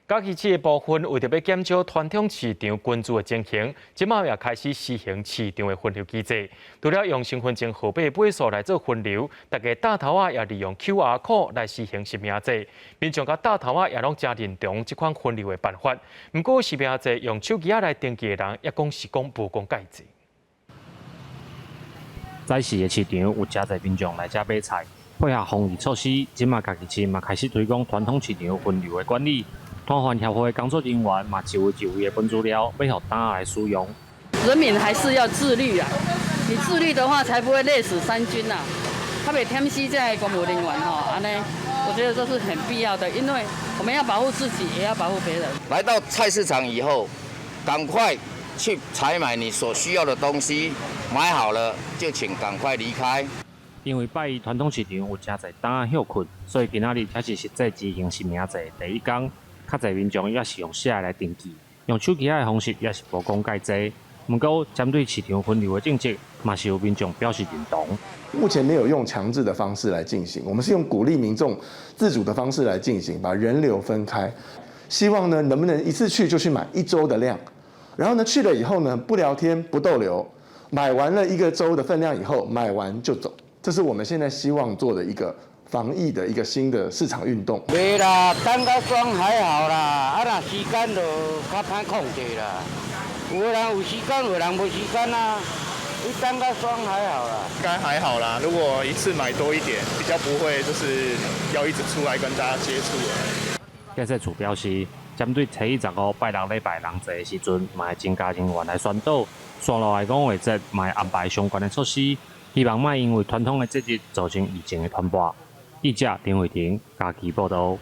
假期市的部分为着要减少传统市场群聚的情形，即卖也开始实行市场的分流机制。除了用身份证号码尾数来做分流，大家大头仔也利用 QR code 来实行实名制。民众甲大头仔也拢真认同这款分流的办法。不过实名制用手机来登记的人，也讲是无讲介济。早市的市场有真侪民众来遮买菜，配合防疫措施，即卖家己市嘛开始推广传统市场分流的管理。团环协会的工作人员嘛一位一位的分资料，要互大家来使用。人民还是要自律啊！你自律的话，才不会累死三军呐。他袂添死在公务人员哈，安尼，我觉得这是很必要的，因为我们要保护自己，也要保护别人。来到菜市场以后，赶快去采买你所需要的东西，买好了就请赶快离开。因为拜一传统市场有真侪单仔休困，所以今仔日才是实际执行实名制第一天。较侪民众也是用写来登记，用手机的方式也是无讲介济。不过，针对市场分流的政策，嘛是有民众表示认同。目前没有用强制的方式来进行，我们是用鼓励民众自主的方式来进行，把人流分开。希望呢，能不能一次去就去买1周的量，然后呢去了以后呢，不聊天不逗留，买完了1个周的分量以后，买完就走。这是我们现在希望做的一个防疫的一个新的市场运动。袂啦，等较爽还好啦，若时间就较歹控制啦。有的人有时间，有的人无时间啊。你等较爽还好啦。应该还好啦，如果一次买多一点，比较不会就是要一直出来跟大家接触了。建设处表示，针对初一15拜六礼拜人济的时阵，嘛会增加人员来宣导。线路来讲，会节嘛会安排相关的措施，希望莫因为传统的节日造成疫情的传播。记者丁伟霆，家己报道。